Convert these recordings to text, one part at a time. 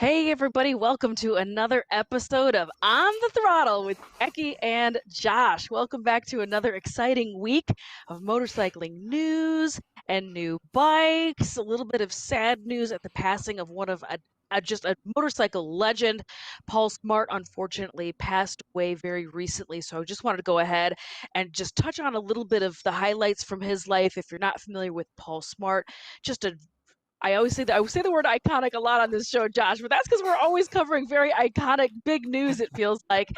Hey everybody, welcome to another episode of On the Throttle with Jacqui and Josh. Welcome back to another exciting week of motorcycling news and new bikes. A little bit of sad news at the passing of one of just a motorcycle legend. Paul Smart unfortunately passed away very recently, so I just wanted to go ahead and just touch on a little bit of the highlights from his life. If you're not familiar with Paul Smart, just a I always say the word iconic a lot on this show, Josh, but that's because we're always covering very iconic, big news, it feels like.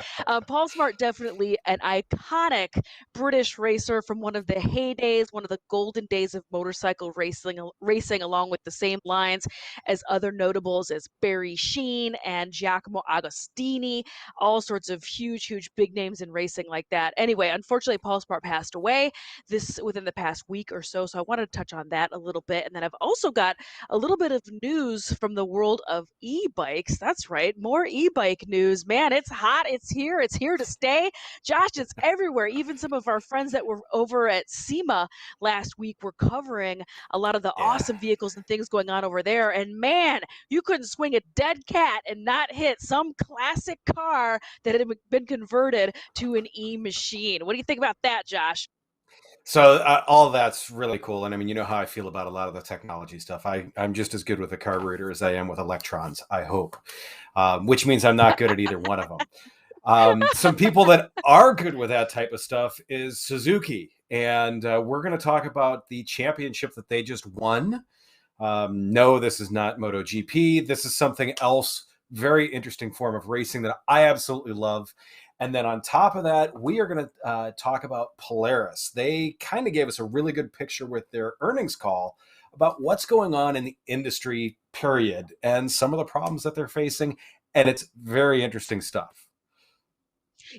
Paul Smart, definitely an iconic British racer from one of the heydays, one of the golden days of motorcycle racing along with the same lines as other notables as Barry Sheene and Giacomo Agostini, all sorts of huge, big names in racing like that. Anyway, unfortunately, Paul Smart passed away within the past week or so I wanted to touch on that a little bit. And then I've also got a little bit of news from the world of e-bikes. That's right, more e-bike news. Man, it's hot. It's here to stay. Josh, it's everywhere. Even some of our friends that were over at SEMA last week were covering a lot of the Yeah. awesome vehicles and things going on over there. And man, you couldn't swing a dead cat and not hit some classic car that had been converted to an e-machine. What do you think about that, Josh? So all of that's really cool. And I mean, you know how I feel about a lot of the technology stuff. I'm just as good with a carburetor as I am with electrons, I hope, which means I'm not good at either one of them. Some people that are good with that type of stuff is Suzuki. And we're going to talk about the championship that they just won. No, this is not MotoGP. This is something else, very interesting form of racing that I absolutely love. And then on top of that, we are going to talk about Polaris. They kind of gave us a really good picture with their earnings call about what's going on in the industry, period, and some of the problems that they're facing. And it's very interesting stuff.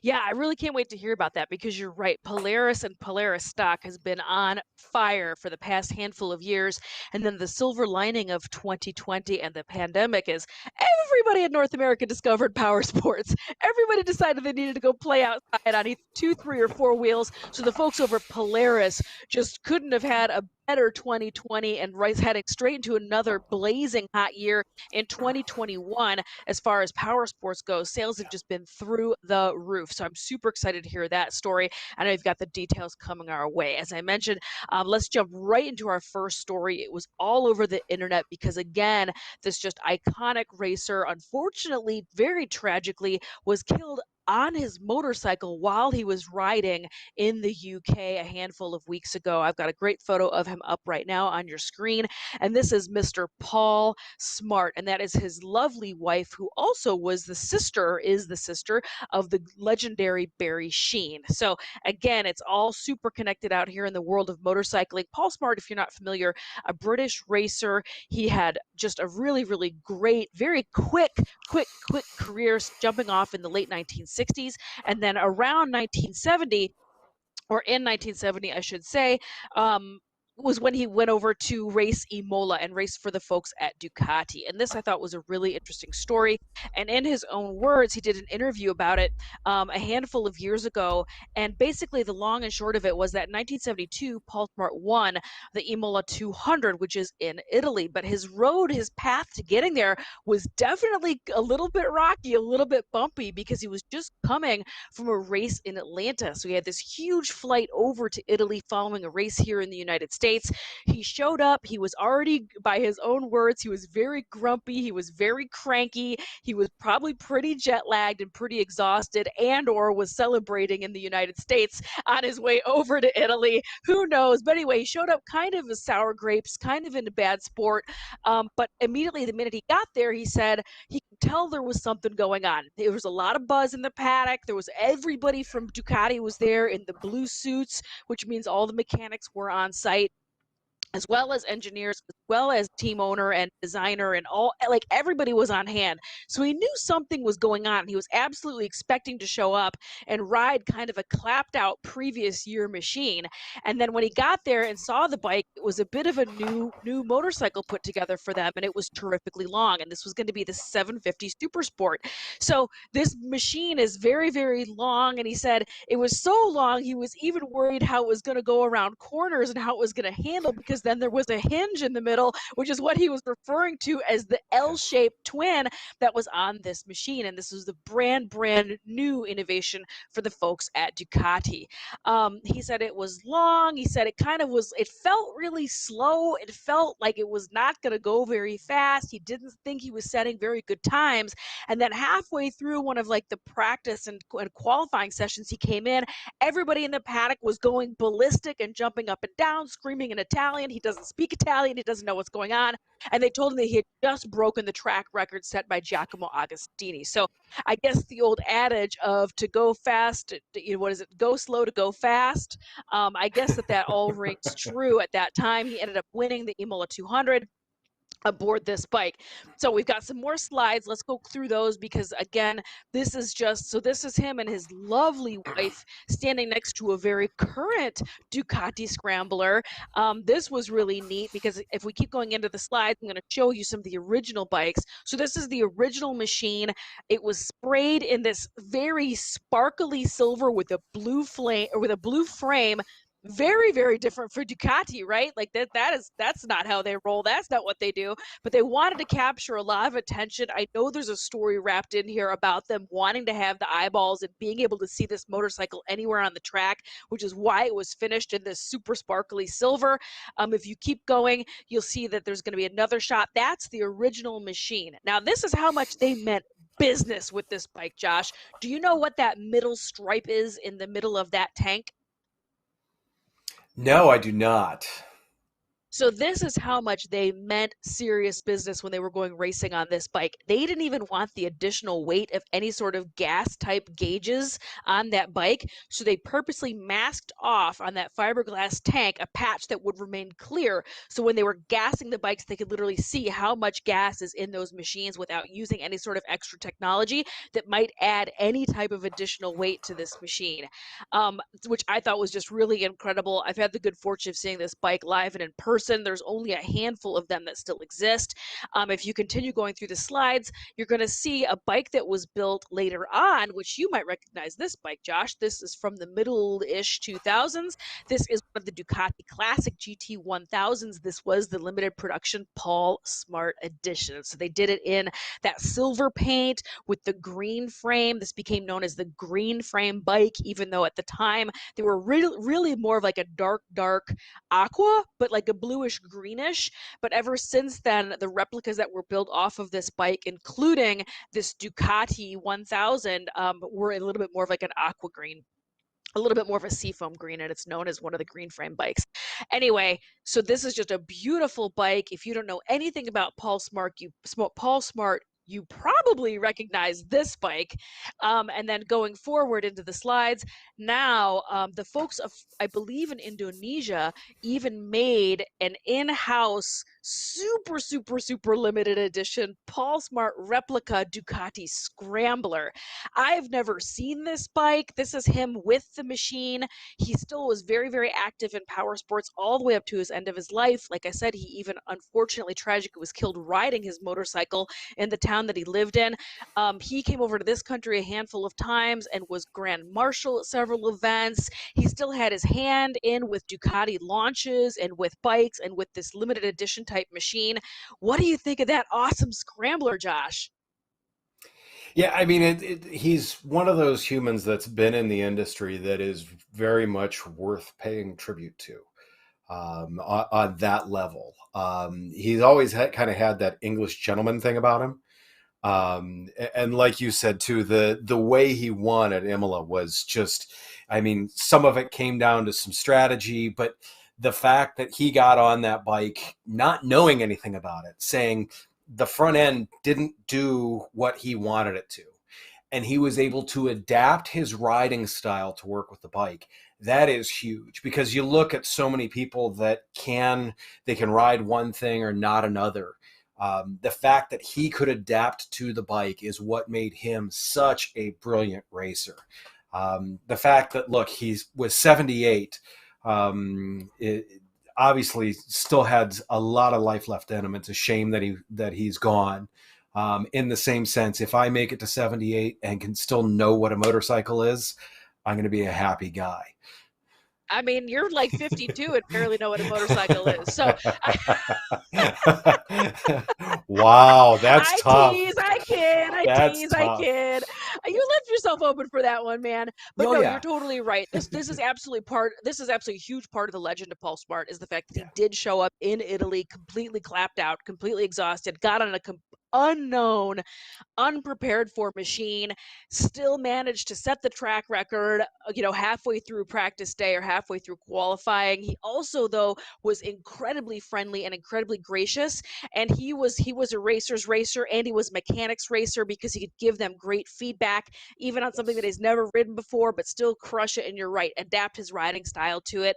Yeah, I really can't wait to hear about that because you're right. Polaris and Polaris stock has been on fire for the past handful of years. And then the silver lining of 2020 and the pandemic is everybody in North America discovered power sports. Everybody decided they needed to go play outside on either two, three, or four wheels. So the folks over at Polaris just couldn't have had a better 2020 and Rice heading straight into another blazing hot year in 2021 as far as power sports goes. Sales have just been through the roof. So I'm super excited to hear that story. I know you've got the details coming our way. As I mentioned, let's jump right into our first story. It was all over the internet because, again, this just iconic racer, unfortunately, very tragically, was killed on his motorcycle while he was riding in the UK a handful of weeks ago. I've got a great photo of him up right now on your screen. And this is Mr. Paul Smart. And that is his lovely wife, who also is the sister of the legendary Barry Sheene. So again, it's all super connected out here in the world of motorcycling. Paul Smart, if you're not familiar, a British racer. He had just a really great, very quick career, jumping off in the late 1960s. And then around 1970, or in 1970, I should say, was when he went over to race Imola and race for the folks at Ducati. And this I thought was a really interesting story. And in his own words, he did an interview about it a handful of years ago. And basically, the long and short of it was that in 1972, Paul Smart won the Imola 200, which is in Italy. But his path to getting there was definitely a little bit rocky, a little bit bumpy, because he was just coming from a race in Atlanta. So he had this huge flight over to Italy following a race here in the United States. He showed up. He was already, by his own words, he was very grumpy. He was very cranky. He was probably pretty jet lagged and pretty exhausted, and or was celebrating in the United States on his way over to Italy. Who knows? But anyway, he showed up kind of as sour grapes, kind of in a bad sport. But immediately, the minute he got there, he said he could tell there was something going on. There was a lot of buzz in the paddock. There was everybody from Ducati was there in the blue suits, which means all the mechanics were on site, as well as engineers, as well as team owner and designer, and all, like, everybody was on hand. So he knew something was going on. He was absolutely expecting to show up and ride kind of a clapped out previous year machine. And then when he got there and saw the bike, it was a bit of a new motorcycle put together for them, and it was terrifically long. And this was going to be the 750 Super Sport. So this machine is very long. And he said it was so long, he was even worried how it was going to go around corners and how it was going to handle, because then there was a hinge in the middle, which is what he was referring to as the L-shaped twin that was on this machine. And this was the brand new innovation for the folks at Ducati. He said it was long. He said it kind of was, it felt really slow. It felt like it was not going to go very fast. He didn't think he was setting very good times. And then halfway through one of like the practice and qualifying sessions, he came in. Everybody in the paddock was going ballistic and jumping up and down, screaming in Italian. He doesn't speak Italian. He doesn't know what's going on. And they told him that he had just broken the track record set by Giacomo Agostini. So I guess the old adage of to go fast, what is it? Go slow to go fast. I guess that all rings true at that time. He ended up winning the Imola 200 aboard this bike. So we've got some more slides. Let's go through those because again, this is him and his lovely wife standing next to a very current Ducati Scrambler. This was really neat because if we keep going into the slides, I'm going to show you some of the original bikes. So this is the original machine. It was sprayed in this very sparkly silver with a blue frame. Very, very different for Ducati, right? Like that's not how they roll. That's not what they do. But they wanted to capture a lot of attention. I know there's a story wrapped in here about them wanting to have the eyeballs and being able to see this motorcycle anywhere on the track, which is why it was finished in this super sparkly silver. If you keep going, you'll see that there's going to be another shot. That's the original machine. Now, this is how much they meant business with this bike, Josh. Do you know what that middle stripe is in the middle of that tank? No, I do not. So this is how much they meant serious business when they were going racing on this bike. They didn't even want the additional weight of any sort of gas type gauges on that bike. So they purposely masked off on that fiberglass tank a patch that would remain clear. So when they were gassing the bikes, they could literally see how much gas is in those machines without using any sort of extra technology that might add any type of additional weight to this machine, which I thought was just really incredible. I've had the good fortune of seeing this bike live and in person. There's only a handful of them that still exist. If you continue going through the slides, you're going to see a bike that was built later on, which you might recognize this bike, Josh. This is from the middle-ish 2000s. This is one of the Ducati Classic GT 1000s. This was the limited production Paul Smart edition. So they did it in that silver paint with the green frame. This became known as the green frame bike, even though at the time they were really more of like a dark aqua, but like a bluish greenish. But ever since then, the replicas that were built off of this bike, including this Ducati 1000, were a little bit more of like an aqua green, a little bit more of a seafoam green, and it's known as one of the green frame bikes. Anyway, so this is just a beautiful bike. If you don't know anything about Paul Smart, you probably recognize this bike. And then going forward into the slides, now the folks of, I believe in Indonesia, even made an in-house super limited edition Paul Smart replica Ducati Scrambler. I've never seen this bike. This is him with the machine. He still was very active in power sports all the way up to his end of his life. Like I said, he even unfortunately tragically was killed riding his motorcycle in the town that he lived in. He came over to this country a handful of times and was grand marshal at several events. He still had his hand in with Ducati launches and with bikes and with this limited edition type machine. What do you think of that awesome Scrambler, Josh? Yeah, I mean, he's one of those humans that's been in the industry that is very much worth paying tribute to on that level. He's always kind of had that English gentleman thing about him. And like you said too, the way he won at Imola was just, I mean, some of it came down to some strategy, but the fact that he got on that bike, not knowing anything about it, saying the front end didn't do what he wanted it to, and he was able to adapt his riding style to work with the bike. That is huge, because you look at so many people that they can ride one thing or not another. The fact that he could adapt to the bike is what made him such a brilliant racer. The fact that, look, he was 78, obviously still had a lot of life left in him. It's a shame that he's gone. In the same sense, if I make it to 78 and can still know what a motorcycle is, I'm going to be a happy guy. I mean, you're like 52 and barely know what a motorcycle is. So Wow, that's I tough. tease, I kid, I That's tease, I tough. kid. You left yourself open for that one, man. But Oh no, you're yeah. totally right. This is absolutely part. This is absolutely a huge part of the legend of Paul Smart is the fact that Yeah. he did show up in Italy, completely clapped out, completely exhausted, got on a unknown unprepared for machine, still managed to set the track record, halfway through practice day or halfway through qualifying. He also, though, was incredibly friendly and incredibly gracious. And he was a racer's racer and he was a mechanics racer because he could give them great feedback, even on something that Yes. he's never ridden before, but still crush it. And you're right, adapt his riding style to it.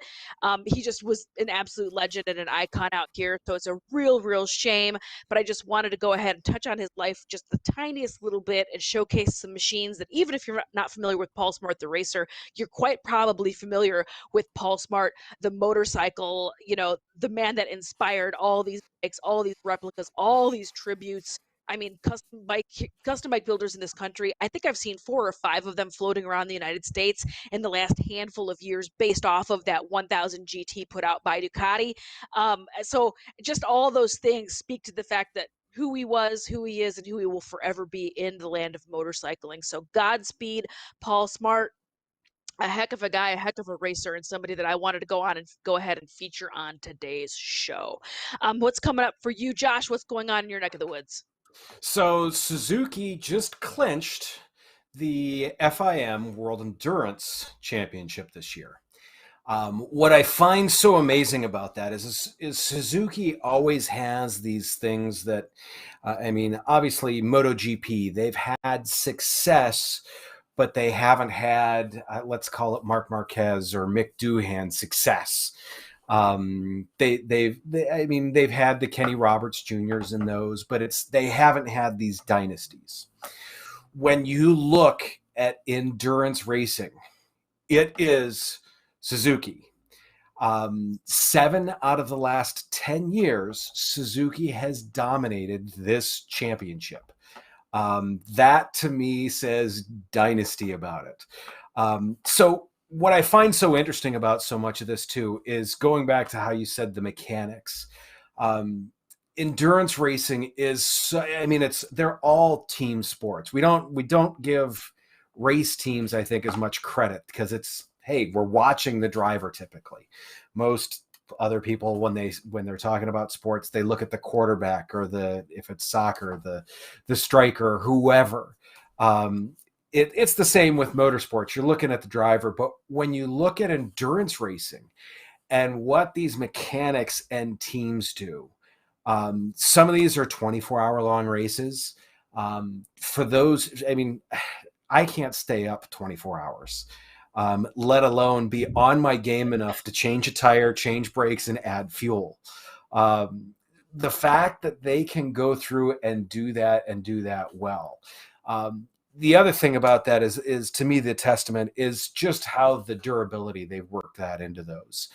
He just was an absolute legend and an icon out here. So it's a real shame, but I just wanted to go ahead and touch on his life just the tiniest little bit and showcase some machines that even if you're not familiar with Paul Smart, the racer, you're quite probably familiar with Paul Smart, the motorcycle, the man that inspired all these bikes, all these replicas, all these tributes. I mean, custom bike builders in this country. I think I've seen 4 or 5 of them floating around the United States in the last handful of years, based off of that 1000 GT put out by Ducati. So just all those things speak to the fact that who he was, who he is, and who he will forever be in the land of motorcycling. So Godspeed, Paul Smart, a heck of a guy, a heck of a racer, and somebody that I wanted to go on and go ahead and feature on today's show. What's coming up for you, Josh? What's going on in your neck of the woods? So Suzuki just clinched the FIM World Endurance Championship this year. What I find so amazing about that is Suzuki always has these things that, I mean, obviously MotoGP, they've had success, but they haven't had, let's call it Marc Marquez or Mick Doohan success. I mean, they've had the Kenny Roberts Juniors in those, but they haven't had these dynasties. When you look at endurance racing, it is Suzuki. 7 out of the last 10 years, Suzuki has dominated this championship. That to me says dynasty about it. So what I find so interesting about so much of this too is going back to how you said the mechanics. Endurance racing is, I mean, they're all team sports. We don't give race teams, I think, as much credit because hey, we're watching the driver typically. Most other people when they're talking about sports, they look at the quarterback or if it's soccer, the striker, whoever. It's the same with motorsports. You're looking at the driver, but when you look at endurance racing and what these mechanics and teams do, some of these are 24-hour long races. For those, I mean, I can't stay up 24 hours. Let alone be on my game enough to change a tire, change brakes, and add fuel. The fact that they can go through and do that well. The other thing about that is to me the testament is just how the durability they've worked that into those.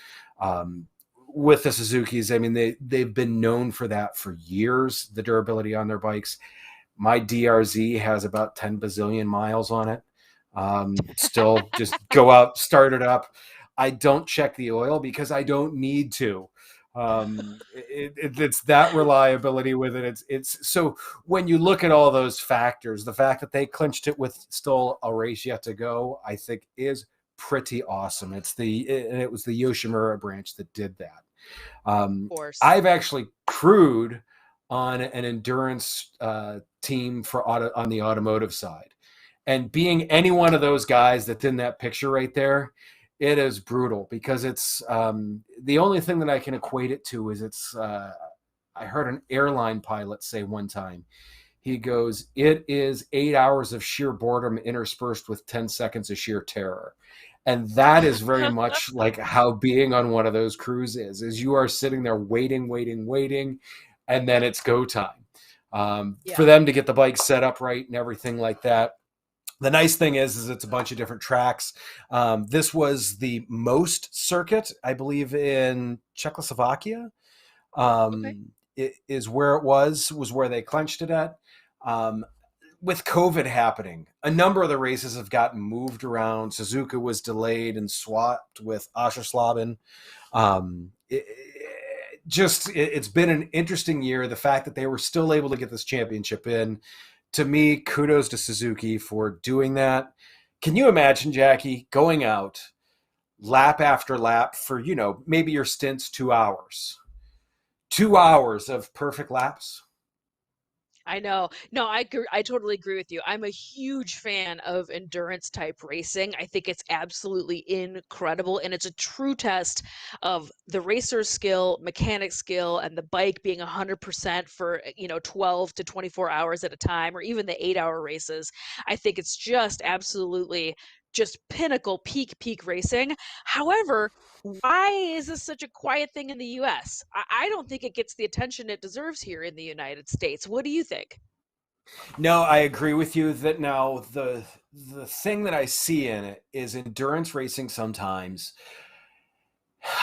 With the Suzukis, I mean they've been known for that for years. The durability on their bikes. My DRZ has about 10 bazillion miles on it. Still just go out, start it up. I don't check the oil because I don't need to. It's that reliability with it. It's so when you look at all those factors, the fact that they clinched it with still a race yet to go, I think is pretty awesome. It was the Yoshimura branch that did that. Of course. I've actually crewed on an endurance team on the automotive side. And being any one of those guys that's in that picture right there, it is brutal because it's the only thing that I can equate it to is I heard an airline pilot say one time, he goes, it is 8 hours of sheer boredom interspersed with 10 seconds of sheer terror. And that is very much like how being on one of those crews is you are sitting there waiting, and then it's go time. Yeah. For them to get the bike set up right and everything like that. The nice thing is it's a bunch of different tracks. This was the most circuit, I believe, in Czechoslovakia. Okay. It is where it was where they clenched it at. with COVID happening, a number of the races have gotten moved around. Suzuki was delayed and swapped with Aschersleben. It's been an interesting year. The fact that they were still able to get this championship in, to me, kudos to Suzuki for doing that. Can you imagine, Jacqui, going out lap after lap for, maybe your stint's 2 hours? 2 hours of perfect laps? I know. No, I totally agree with you. I'm a huge fan of endurance type racing. I think it's absolutely incredible, and it's a true test of the racer's skill, mechanic skill, and the bike being 100% for, 12 to 24 hours at a time, or even the 8-hour races. I think it's just absolutely just pinnacle peak racing. However, why is this such a quiet thing in the US? I don't think it gets the attention it deserves here in the United States. What do you think? No, I agree with you that now the thing that I see in it is endurance racing sometimes.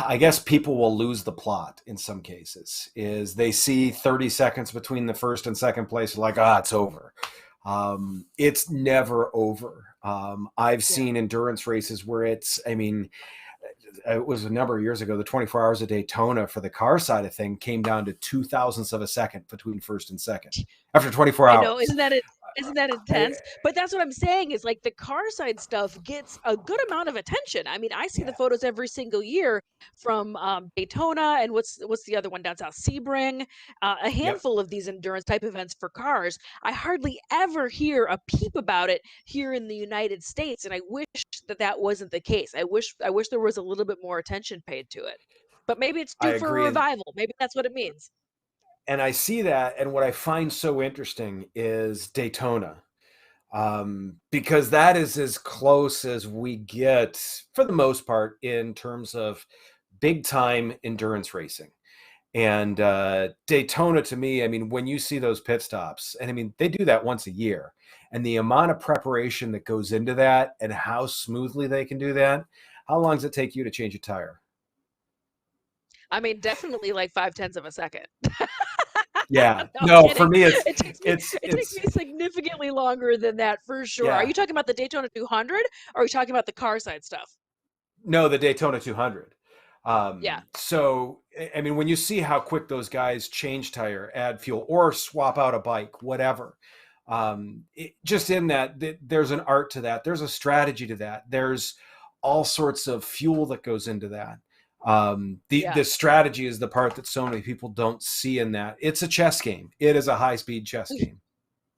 I guess people will lose the plot in some cases. Is they see 30 seconds between the first and second place, like, it's over. It's never over. I've Yeah. seen endurance races where it was a number of years ago, the 24 hours of Daytona for the car side of thing came down to 2 thousandths of a second between first and second after 24 I know, hours. isn't that I, intense? But that's what I'm saying is like the car side stuff gets a good amount of attention. I mean, I see the yeah, photos every single year from Daytona and what's the other one down south, Sebring, a yep. handful of these endurance type events for cars. I hardly ever hear a peep about it here in the United States, and I wish that wasn't the case. I wish there was a little bit more attention paid to it. But maybe it's I due for a agree. revival. Maybe that's what it means. And I see that. And what I find so interesting is Daytona, because that is as close as we get for the most part in terms of big time endurance racing. And Daytona, to me, when you see those pit stops, and they do that once a year, and the amount of preparation that goes into that and how smoothly they can do that, how long does it take you to change a tire? I mean, definitely like 5/10 of a second. Yeah. No, I'm No, for kidding. me, It takes me it takes me significantly longer than that for sure. Are yeah. you talking about the Daytona 200 or are you talking about the car side stuff? No, the Daytona 200. Yeah. So, when you see how quick those guys change tire, add fuel, or swap out a bike, whatever, just in that, there's an art to that. There's a strategy to that. There's all sorts of fuel that goes into that. The Yeah. strategy is the part that so many people don't see in that. It's a chess game. It is a high speed chess game.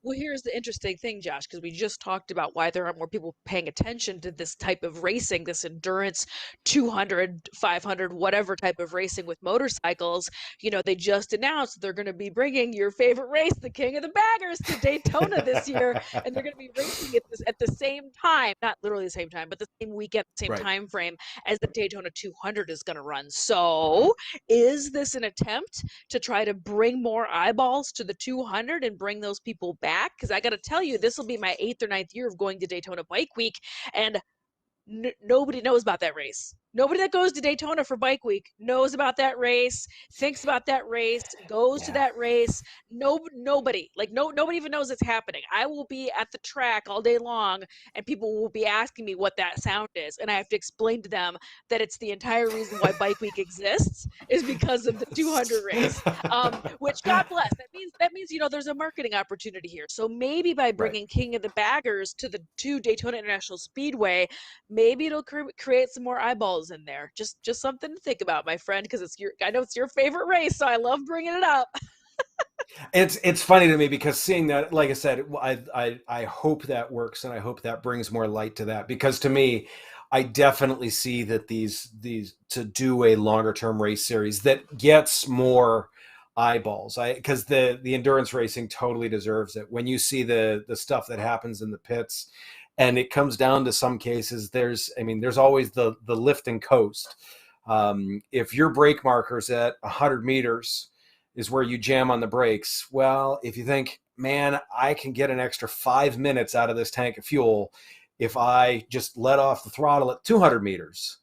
Well, here's the interesting thing, Josh, because we just talked about why there aren't more people paying attention to this type of racing, this endurance 200, 500, whatever type of racing with motorcycles. They just announced they're going to be bringing your favorite race, the King of the Baggers, to Daytona this year, and they're going to be racing it at the same time, not literally the same time, but the same weekend, same Right. time frame as the Daytona 200 is going to run. So, is this an attempt to try to bring more eyeballs to the 200 and bring those people back? Because I got to tell you, this will be my 8th or 9th year of going to Daytona Bike Week, and nobody knows about that race. Nobody that goes to Daytona for Bike Week knows about that race, thinks about that race, goes to Yeah. that race. Nobody, like nobody even knows it's happening. I will be at the track all day long, and people will be asking me what that sound is, and I have to explain to them that it's the entire reason why Bike Week exists is because of the 200 race. Which God bless. That means there's a marketing opportunity here. So maybe by Right. bringing King of the Baggers to Daytona International Speedway, maybe it'll create some more eyeballs in there. Just something to think about, my friend, because I know it's your favorite race, so I love bringing it up. It's funny to me because seeing that, like I said, I hope that works, and I hope that brings more light to that, because to me, I definitely see that these to do a longer term race series that gets more eyeballs. Because the endurance racing totally deserves it. When you see the stuff that happens in the pits, and it comes down to some cases, there's always the lift and coast. If your brake marker's at 100 meters is where you jam on the brakes. Well, if you think, man, I can get an extra 5 minutes out of this tank of fuel if I just let off the throttle at 200 meters.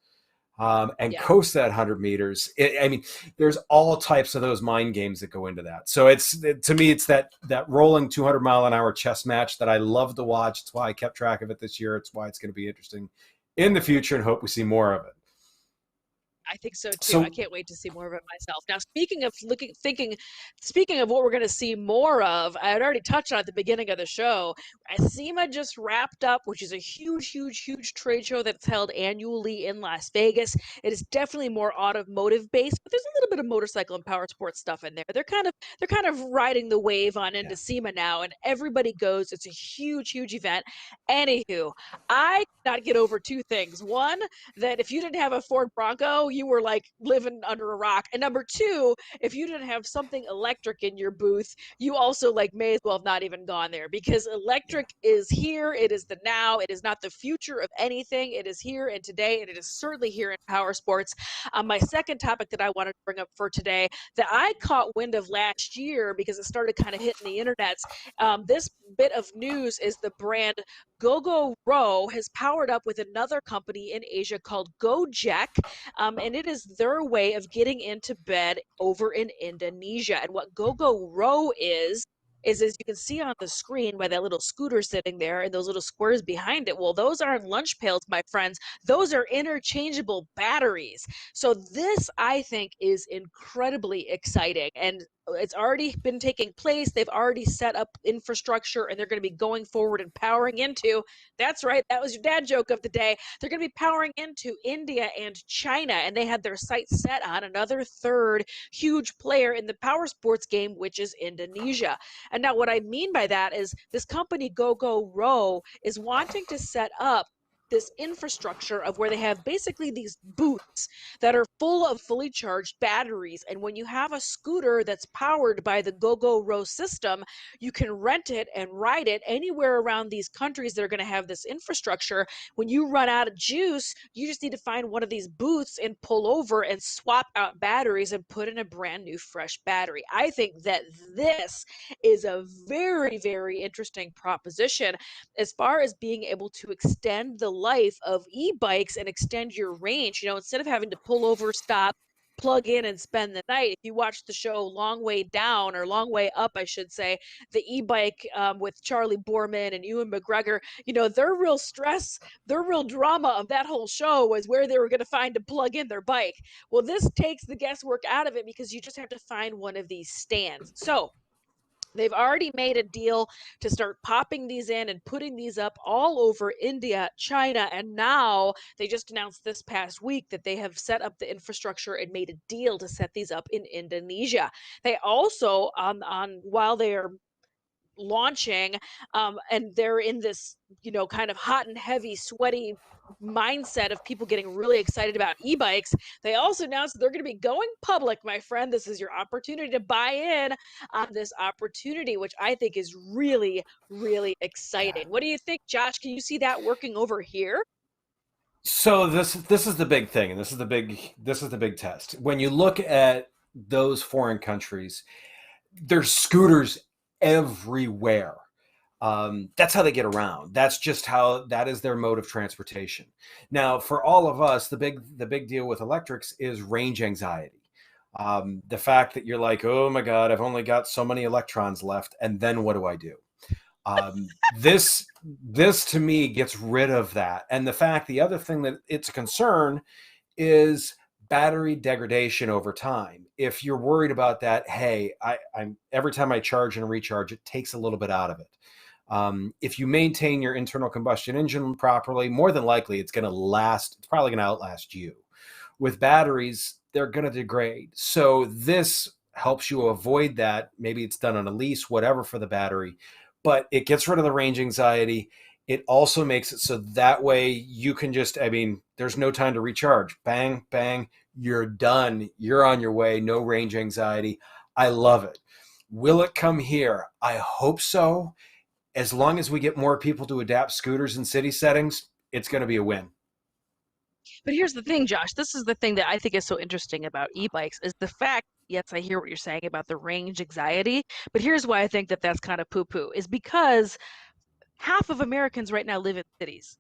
and Yeah. coast that 100 meters. I mean, there's all types of those mind games that go into that. So to me, it's that rolling 200-mile-an-hour chess match that I love to watch. It's why I kept track of it this year. It's why it's going to be interesting in the future, and hope we see more of it. I think so too. I So can't wait to see more of it myself. Now, speaking of what we're going to see more of, I had already touched on at the beginning of the show. SEMA just wrapped up, which is a huge, huge, huge trade show that's held annually in Las Vegas. It is definitely more automotive based, but there's a little bit of motorcycle and power sports stuff in there. They're kind of riding the wave on into yeah, SEMA now, and everybody goes. It's a huge, huge event. Anywho, I cannot get over two things. One, that if you didn't have a Ford Bronco, you were like living under a rock. And number two, if you didn't have something electric in your booth, you also like may as well have not even gone there, because yeah. electric is here. It is the now. It is not the future of anything. It is here and today, and it is certainly here in power sports. My second topic that I wanted to bring up for today that I caught wind of last year because it started kind of hitting the internets. This bit of news is the brand Gogoro has powered up with another company in Asia called Gojek, and it is their way of getting into bed over in Indonesia. And what Gogoro is as you can see on the screen by that little scooter sitting there and those little squares behind it. Well, those aren't lunch pails, my friends. Those are interchangeable batteries. So this, I think, is incredibly exciting. And it's already been taking place. They've already set up infrastructure, and they're going to be going forward and powering into. That's right. That was your dad joke of the day. They're going to be powering into India and China, and they had their sights set on another third huge player in the power sports game, which is Indonesia. And now, what I mean by that is this company, Gogoro, is wanting to set up this infrastructure of where they have basically these booths that are full of fully charged batteries. And when you have a scooter that's powered by the Gogoro system, you can rent it and ride it anywhere around these countries that are going to have this infrastructure. When you run out of juice, you just need to find one of these booths and pull over and swap out batteries and put in a brand new fresh battery. I think that this is a very, very interesting proposition as far as being able to extend the life of e-bikes and extend your range. Instead of having to pull over, stop, plug in, and spend the night. If you watch the show Long Way Down, or Long Way Up, I should say, the e-bike with Charlie Borman and Ewan McGregor, their real stress, their real drama of that whole show was where they were going to find to plug in their bike. Well, this takes the guesswork out of it because you just have to find one of these stands. So they've already made a deal to start popping these in and putting these up all over India, China, and now they just announced this past week that they have set up the infrastructure and made a deal to set these up in Indonesia. They also, on while they are launching, and they're in this kind of hot and heavy sweaty mindset of people getting really excited about e-bikes. They also announced that they're going to be going public, my friend. This is your opportunity to buy in on this opportunity, which I think is really, really Yeah. exciting. What do you think, Josh? Can you see that working over here? So this is the big thing, and this is the big test. When you look at those foreign countries, there's scooters everywhere. That's how they get around. That is their mode of transportation. Now, for all of us, the big deal with electrics is range anxiety. The fact that you're like, oh my God, I've only got so many electrons left, and then what do I do? This to me gets rid of that. And the other thing that it's a concern is battery degradation over time. If you're worried about that, hey, I'm every time I charge and recharge, it takes a little bit out of it. If you maintain your internal combustion engine properly, more than likely it's going to last. It's probably going to outlast you. With batteries, they're going to degrade. So this helps you avoid that. Maybe it's done on a lease, whatever, for the battery, but it gets rid of the range anxiety. It also makes it so that way you can there's no time to recharge. Bang, bang, you're done. You're on your way. No range anxiety. I love it. Will it come here? I hope so. As long as we get more people to adapt scooters in city settings, it's going to be a win. But here's the thing, Josh. This is the thing that I think is so interesting about e-bikes is the fact, yes, I hear what you're saying about the range anxiety, but here's why I think that that's kind of poo-poo is because half of Americans right now live in cities.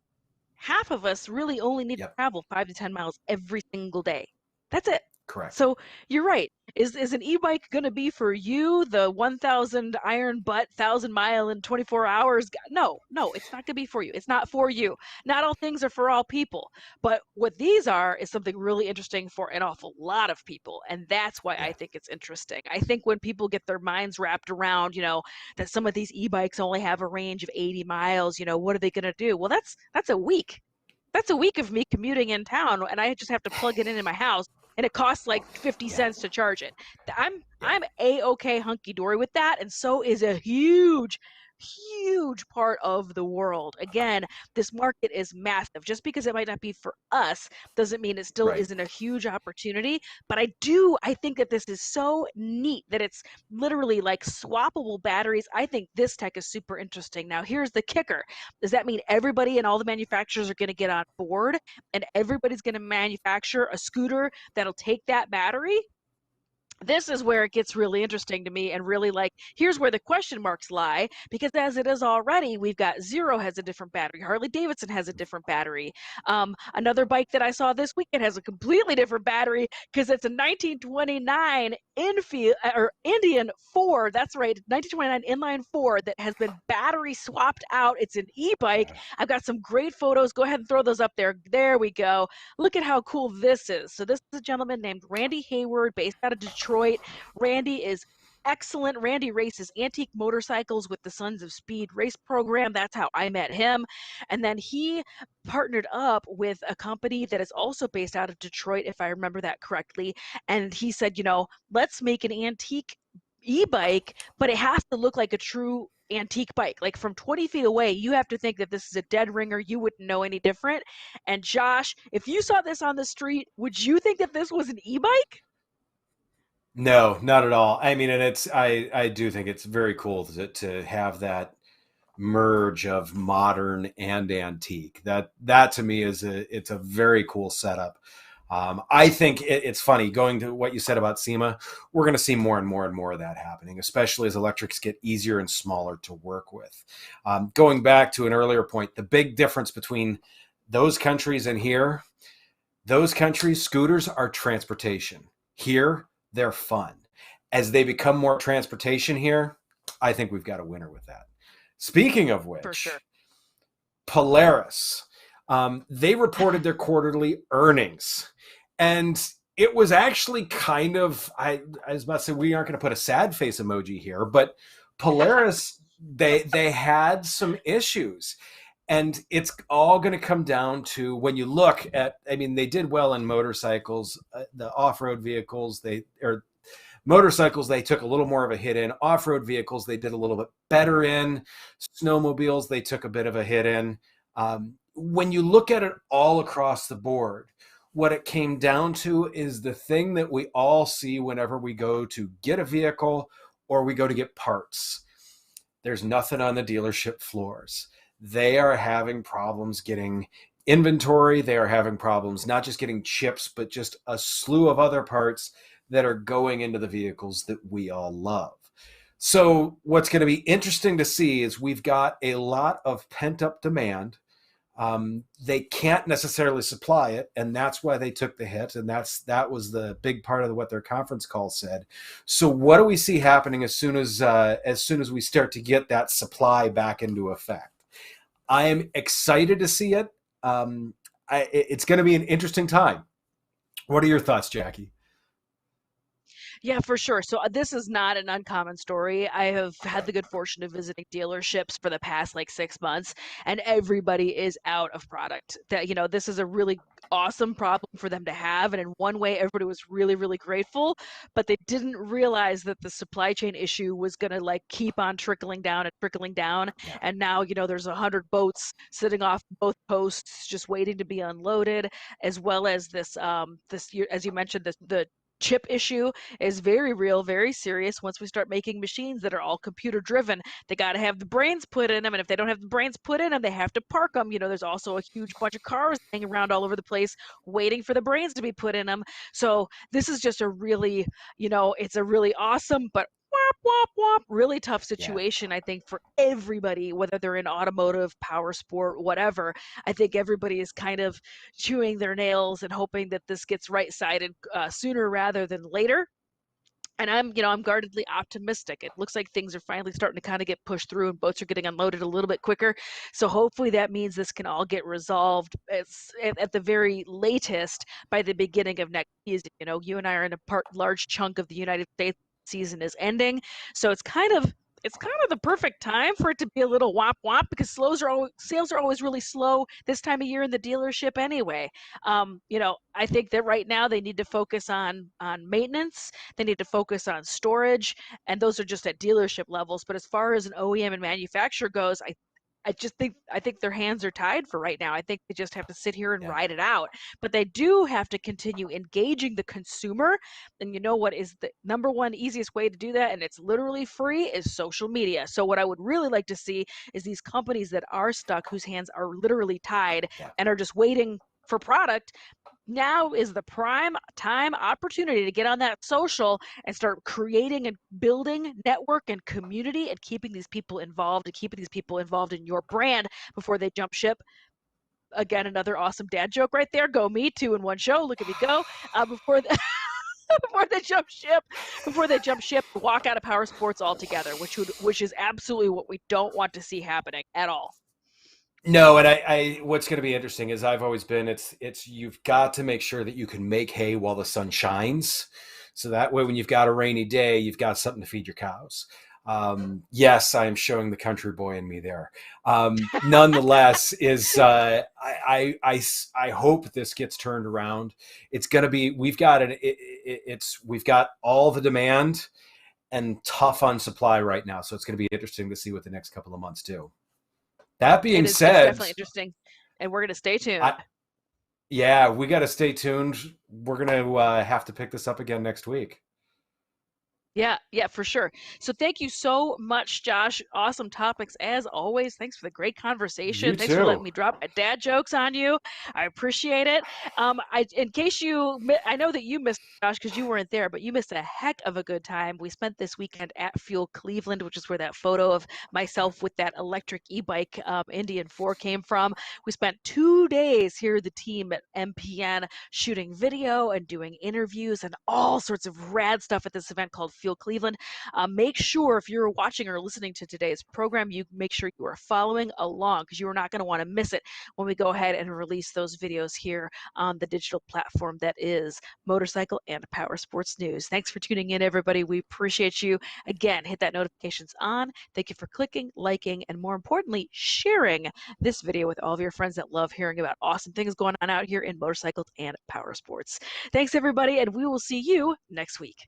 half of us really only need to Yep. travel 5 to 10 miles every single day. That's it. Correct. So you're right. Is an e-bike going to be for you, the 1,000 iron butt, 1,000 mile in 24 hours? No, no, it's not going to be for you. It's not for you. Not all things are for all people. But what these are is something really interesting for an awful lot of people. And that's why I Yeah. think it's interesting. I think when people get their minds wrapped around, that some of these e-bikes only have a range of 80 miles, what are they going to do? Well, that's a week. That's a week of me commuting in town, and I just have to plug it in my house, and it costs like 50 Yeah. cents to charge it. I'm Yeah. I'm a-okay hunky dory with that, and so is a huge part of the world. Again, this market is massive. Just because it might not be for us doesn't mean it still Right. isn't a huge opportunity. But I think that this is so neat that it's literally like swappable batteries. I think this tech is super interesting. Now, here's the kicker. Does that mean everybody and all the manufacturers are going to get on board and everybody's going to manufacture a scooter that'll take that battery? This is where it gets really interesting to me, and really, like, here's where the question marks lie, because as it is already, we've got Zero has a different battery, Harley Davidson has a different battery. Another bike that I saw this weekend has a completely different battery because it's a 1929 Enfield or Indian 4. That's right, 1929 inline 4 that has been battery swapped out. It's an e-bike. Yeah. I've got some great photos. Go ahead and throw those up there. There we go. Look at how cool this is. So this is a gentleman named Randy Hayward, based out of Detroit. Randy is excellent. Randy races antique motorcycles with the Sons of Speed race program. That's how I met him. And then he partnered up with a company that is also based out of Detroit, if I remember that correctly. And he said, let's make an antique e-bike, but it has to look like a true antique bike. Like from 20 feet away, you have to think that this is a dead ringer. You wouldn't know any different. And Josh, if you saw this on the street, would you think that this was an e-bike? No, not at all. I mean, and I do think it's very cool to have that merge of modern and antique. That to me it's a very cool setup. I think it's funny going to what you said about SEMA. We're going to see more and more and more of that happening, especially as electrics get easier and smaller to work with. Going back to an earlier point, the big difference between those countries and here, those countries, scooters are transportation. Here, they're fun. As they become more transportation here, I think we've got a winner with that. Speaking of For which, sure. Polaris, they reported their quarterly earnings. And it was actually kind of, I was about to say, we aren't going to put a sad face emoji here, but Polaris, they had some issues. And it's all going to come down to when you look at, I mean, they did well in motorcycles, the off-road vehicles, motorcycles, they took a little more of a hit in. Off-road vehicles, they did a little bit better in. Snowmobiles, they took a bit of a hit in. When you look at it all across the board, what it came down to is the thing that we all see whenever we go to get a vehicle or we go to get parts. There's nothing on the dealership floors. They are having problems getting inventory. They are having problems not just getting chips, but just a slew of other parts that are going into the vehicles that we all love. So what's going to be interesting to see is we've got a lot of pent-up demand. They can't necessarily supply it, and that's why they took the hit, and that was the big part of what their conference call said. So what do we see happening as soon as we start to get that supply back into effect? I am excited to see it. It's going to be an interesting time. What are your thoughts, Jacqui? Yeah, for sure. So this is not an uncommon story. I have had the good fortune of visiting dealerships for the past like 6 months, and everybody is out of product. This is a really awesome problem for them to have. And in one way, everybody was really, really grateful, but they didn't realize that the supply chain issue was going to like keep on trickling down and trickling down. Yeah. And now, there's 100 boats sitting off both coasts just waiting to be unloaded, as well as this, as you mentioned, the chip issue is very real, very serious. Once we start making machines that are all computer driven, they got to have the brains put in them. And if they don't have the brains put in them, they have to park them. There's also a huge bunch of cars hanging around all over the place waiting for the brains to be put in them. So this is just a really, it's a really awesome, but whop, whop, whop. Really tough Yeah. situation, I think, for everybody, whether they're in automotive, power sport, whatever. I think everybody is kind of chewing their nails and hoping that this gets right-sided sooner rather than later. And I'm guardedly optimistic. It looks like things are finally starting to kind of get pushed through and boats are getting unloaded a little bit quicker. So hopefully that means this can all get resolved at the very latest by the beginning of next season. You and I are in a large chunk of the United States season is ending. So it's kind of the perfect time for it to be a little womp womp because sales are always really slow this time of year in the dealership anyway. I think that right now they need to focus on maintenance. They need to focus on storage, and those are just at dealership levels. But as far as an OEM and manufacturer goes, I think their hands are tied for right now. I think they just have to sit here and Yeah. ride it out. But they do have to continue engaging the consumer. And you know what is the number one easiest way to do that? And it's literally free is social media. So what I would really like to see is these companies that are stuck, whose hands are literally tied Yeah. and are just waiting for product. Now is the prime time opportunity to get on that social and start creating and building network and community and keeping these people involved and keeping these people involved in your brand before they jump ship. Again, another awesome dad joke right there. Go me, two in one show. Look at me go. Before the, before they jump ship, walk out of power sports altogether, which is absolutely what we don't want to see happening at all. No, and I what's going to be interesting is I've always been it's you've got to make sure that you can make hay while the sun shines, so that way when you've got a rainy day, you've got something to feed your cows. Yes, I am showing the country boy in me there. Nonetheless, is I hope this gets turned around. It's going to be we've got all the demand and tough on supply right now, so it's going to be interesting to see what the next couple of months do. That being It's said, definitely interesting, and we're going to stay tuned. I yeah, we got to stay tuned. We're gonna have to pick this up again next week. Yeah, for sure. So thank you so much, Josh. Awesome topics as always. Thanks for the great You conversation. Thanks for letting too. me drop my dad jokes on you. I appreciate it. In case I know that you missed Josh because you weren't there, but you missed a heck of a good time. We spent this weekend at Fuel Cleveland, which is where that photo of myself with that electric e-bike Indian 4 came from. We spent 2 days here, the team at MPN, shooting video and doing interviews and all sorts of rad stuff at this event called Fuel Cleveland. Make sure if you're watching or listening to today's program, you make sure you are following along because you are not going to want to miss it when we go ahead and release those videos here on the digital platform that is Motorcycle and Power Sports News. Thanks for tuning in, everybody. We appreciate you. Again, hit that notifications on. Thank you for clicking, liking, and more importantly, sharing this video with all of your friends that love hearing about awesome things going on out here in motorcycles and power sports. Thanks, everybody, and we will see you next week.